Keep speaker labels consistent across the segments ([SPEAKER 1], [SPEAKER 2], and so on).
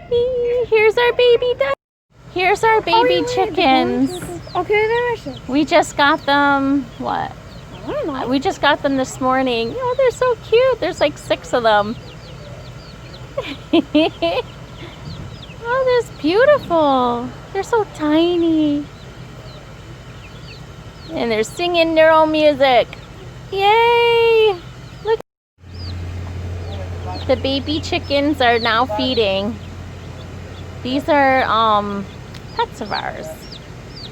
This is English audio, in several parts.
[SPEAKER 1] Here's our baby duck. Here's our baby chickens.
[SPEAKER 2] Okay,
[SPEAKER 1] We just got them, what?
[SPEAKER 2] I don't know.
[SPEAKER 1] We just got them this morning. Oh, they're so cute. There's like 6 of them. Oh, that's beautiful. They're so tiny. And they're singing their own music. Yay! Look. The baby chickens are now feeding. These are pets of ours.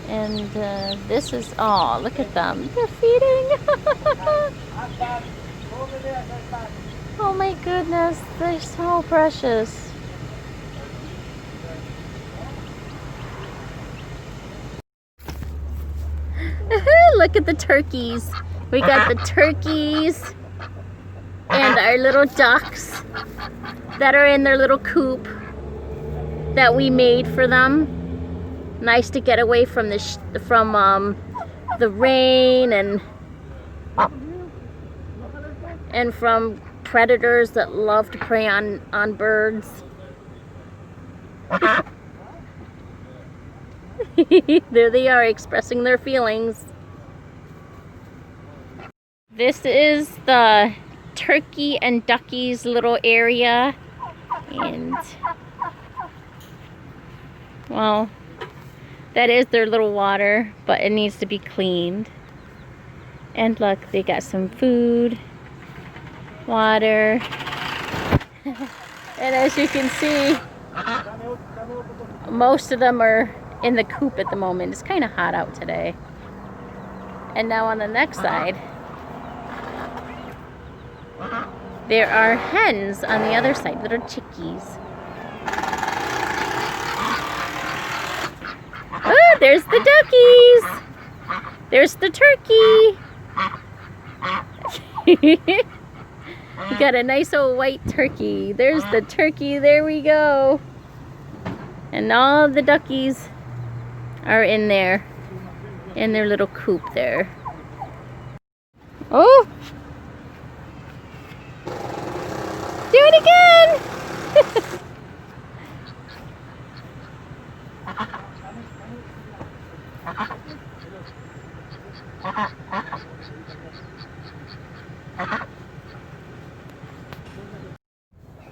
[SPEAKER 1] And this is, oh, look at them. They're feeding. Oh my goodness, they're so precious. Look at the turkeys. We got the turkeys and our little ducks that are in their little coop that we made for them. Nice to get away from the rain and from predators that love to prey on birds. There they are, expressing their feelings. This is the turkey and duckies little area, and well, that is their little water, but it needs to be cleaned. And look, they got some food, water, and as you can see, most of them are in the coop at the moment. It's kind of hot out today. And now on the next side, there are hens on the other side, little chickies. Oh, there's the duckies. There's the turkey. You got a nice old white turkey. There's the turkey. There we go. And all the duckies are in there, in their little coop there. Oh! Do it again!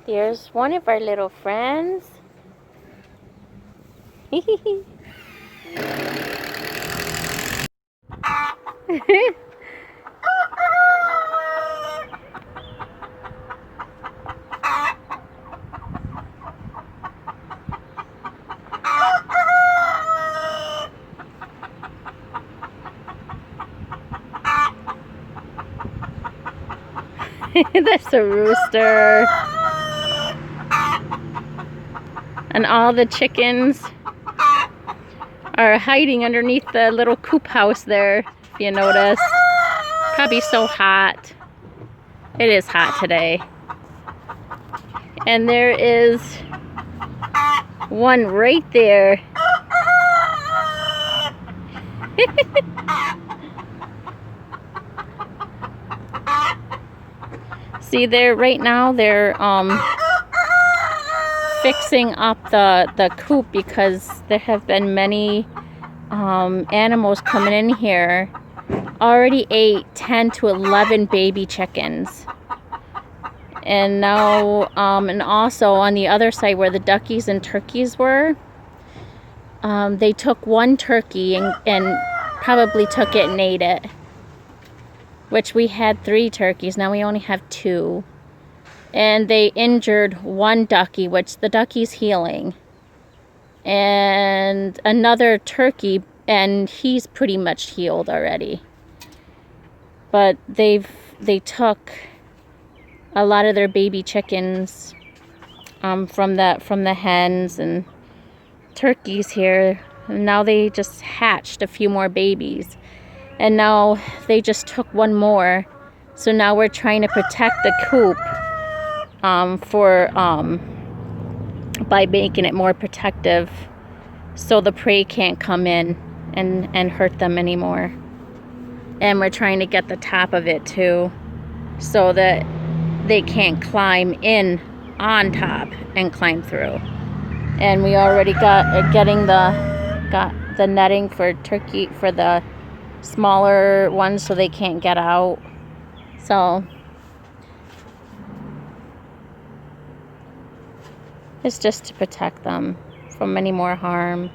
[SPEAKER 1] There's one of our little friends. That's a rooster. And all the chickens are hiding underneath the little coop house there, if you notice. Probably so hot. It is hot today. And there is one right there. See, there right now they're fixing up the coop because there have been many animals coming in here. Already ate 10 to 11 baby chickens. And now, and also on the other side where the duckies and turkeys were, they took one turkey and probably took it and ate it. Which we had 3 turkeys, now we only have 2. And they injured one ducky, which the ducky's healing. And another turkey, and he's pretty much healed already. But they took a lot of their baby chickens from the hens and turkeys here. And now they just hatched a few more babies. And now they just took one more. So now we're trying to protect the coop by making it more protective so the prey can't come in and hurt them anymore. And we're trying to get the top of it too so that they can't climb in on top and climb through. And we already got the netting for turkey for the smaller ones so they can't get out. So it's just to protect them from any more harm.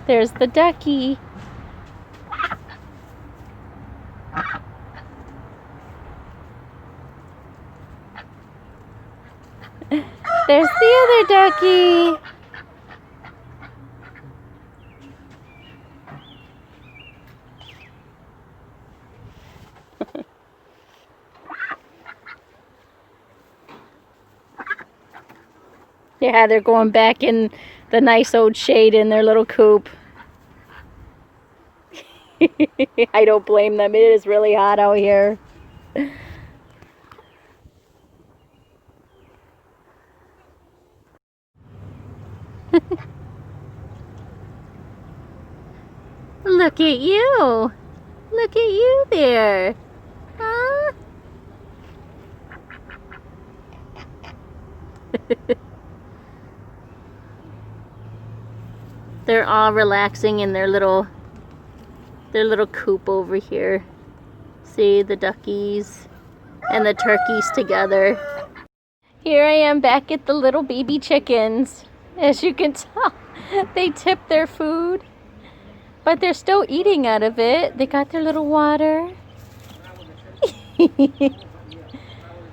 [SPEAKER 1] There's the ducky. There's the other ducky. Yeah, they're going back in the nice old shade in their little coop. I don't blame them. It is really hot out here. Look at you. Look at you there. Huh? They're all relaxing in their little coop over here. See the duckies and the turkeys together. Here I am back at the little baby chickens. As you can tell, they tip their food, but they're still eating out of it. They got their little water.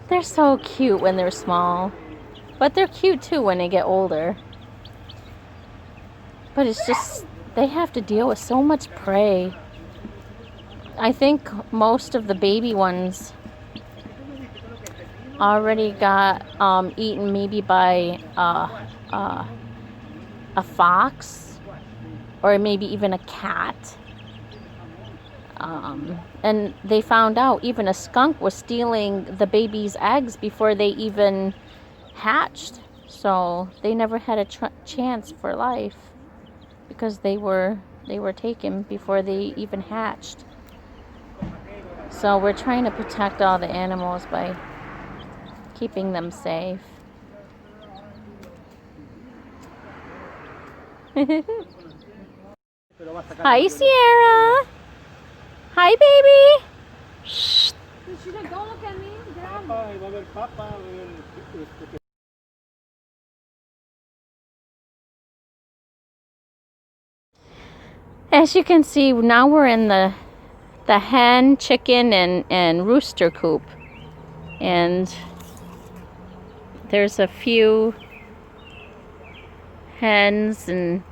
[SPEAKER 1] They're so cute when they're small, but they're cute too when they get older. But it's just, they have to deal with so much prey. I think most of the baby ones already got eaten maybe by a fox or maybe even a cat. And they found out even a skunk was stealing the baby's eggs before they even hatched. So they never had a chance for life because they were taken before they even hatched. So we're trying to protect all the animals by keeping them safe. Hi, Sierra. Hi, baby. Shh.
[SPEAKER 2] Don't look at me.
[SPEAKER 1] As you can see, now we're in the hen, chicken, and rooster coop. And there's a few hens and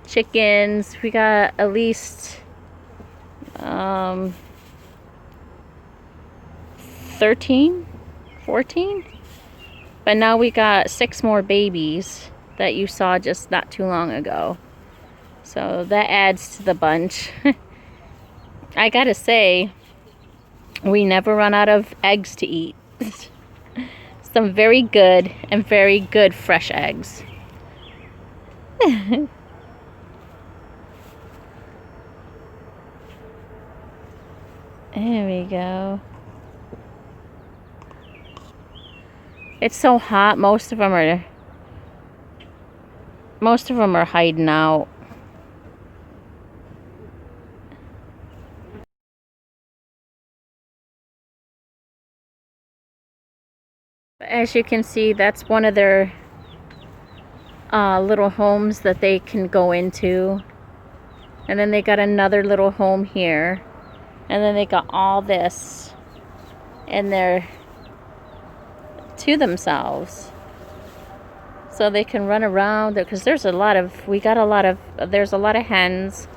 [SPEAKER 1] chickens. We got at least 13, 14. But now we got 6 more babies that you saw just not too long ago. So that adds to the bunch. I gotta say, we never run out of eggs to eat. Some very good fresh eggs. There we go. It's so hot, most of them are hiding out. As you can see, that's one of their little homes that they can go into. And then they got another little home here. And then they got all this in there to themselves. So they can run around because there's a lot of hens.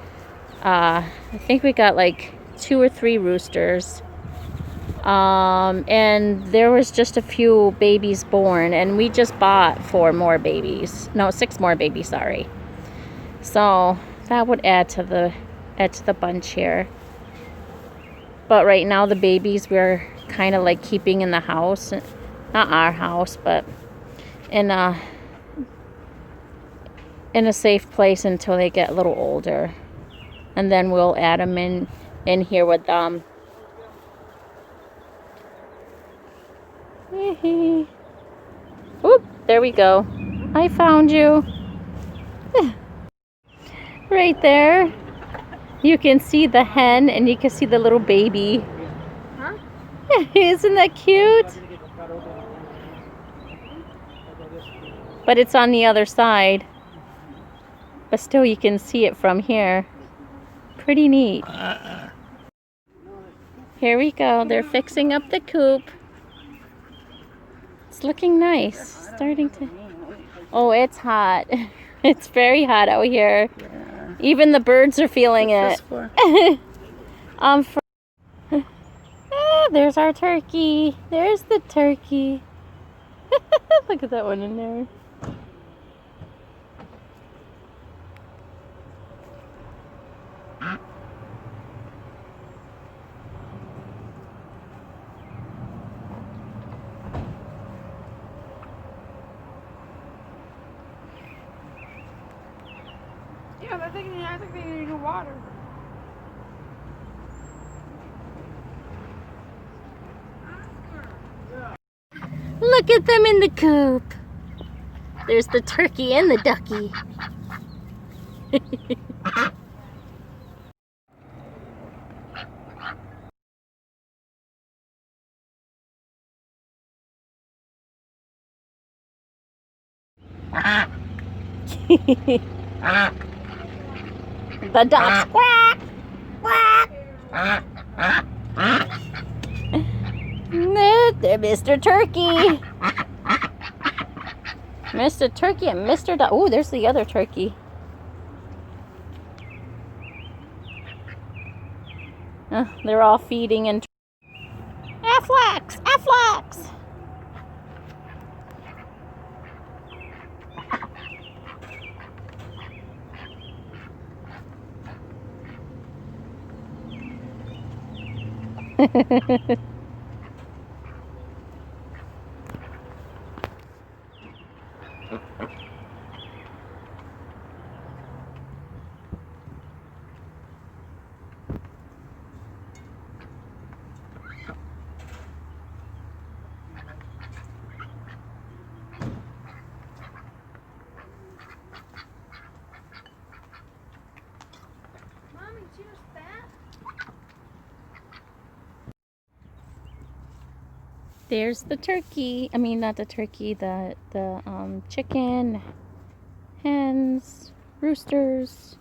[SPEAKER 1] I think we got like 2 or 3 roosters. And there was just a few babies born, and we just bought 6 more babies, sorry. So that would add to the bunch here. But right now the babies we're kind of like keeping in the house, not our house, but in in a safe place until they get a little older. And then we'll add them in here with them. Oop, there we go. I found you. Right there. You can see the hen and you can see the little baby.
[SPEAKER 2] Huh?
[SPEAKER 1] Isn't that cute? But it's on the other side. But still you can see it from here. Pretty neat. Here we go. They're fixing up the coop. It's looking nice. Starting to... Oh, it's hot. It's very hot out here.
[SPEAKER 2] Yeah.
[SPEAKER 1] Even the birds are feeling it. There's our turkey. There's the turkey. Look at that one in there.
[SPEAKER 2] Yeah, I think they need water.
[SPEAKER 1] Look at them in the coop. There's the turkey and the ducky. The ducks quack, quack. They're Mr. Turkey. Mr. Turkey and Mr. Duck. Oh, there's the other turkey. They're all feeding and... Afflex! Afflex! There's the turkey. I mean, not the turkey, the chicken, hens, roosters.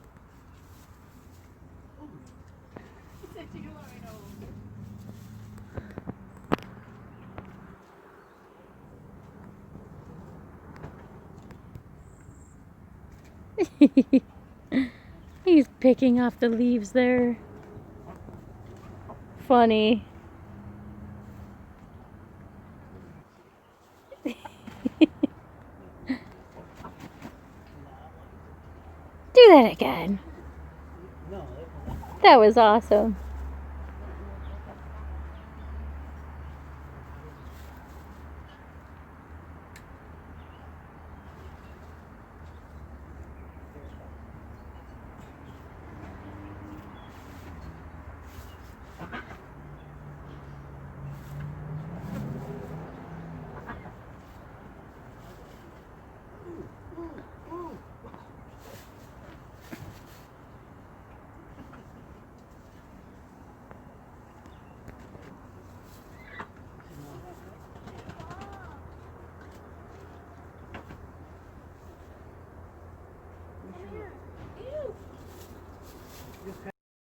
[SPEAKER 1] He's picking off the leaves there. Funny. Do that again. That was awesome.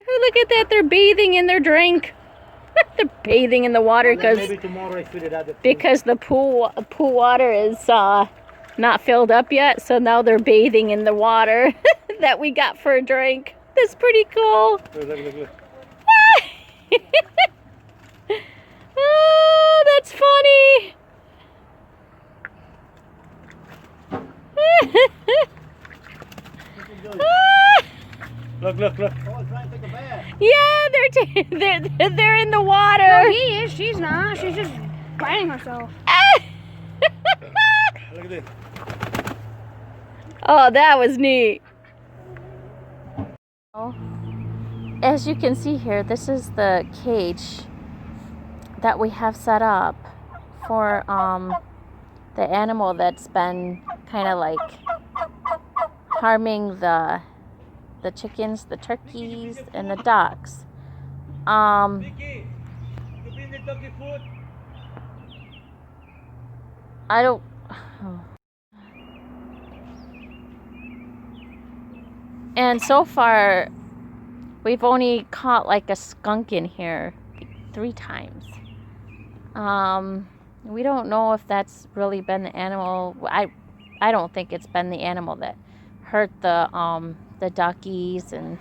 [SPEAKER 1] Oh, look at that. They're bathing in their drink. They're bathing in the water because the pool water is not filled up yet. So now they're bathing in the water that we got for a drink. That's pretty cool.
[SPEAKER 3] Look.
[SPEAKER 1] Oh, that's funny.
[SPEAKER 3] Look. Oh, trying to take a bath.
[SPEAKER 1] Yeah, they're in the water.
[SPEAKER 2] No, he is. She's not. She's just biting herself.
[SPEAKER 3] Look at this.
[SPEAKER 1] Oh, that was neat. As you can see here, this is the cage that we have set up for the animal that's been kind of like harming the chickens, the turkeys, and the ducks.
[SPEAKER 3] Vicky, you bring the doggy food?
[SPEAKER 1] I don't. And so far, we've only caught like a skunk in here 3 times. We don't know if that's really been the animal. I don't think it's been the animal that hurt the duckies and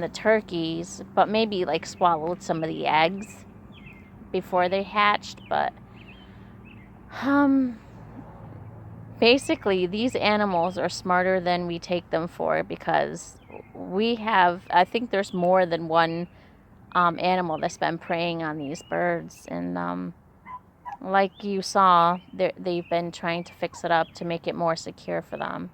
[SPEAKER 1] the turkeys, but maybe like swallowed some of the eggs before they hatched. But basically, these animals are smarter than we take them for, because I think there's more than one animal that's been preying on these birds. And like you saw, they've been trying to fix it up to make it more secure for them.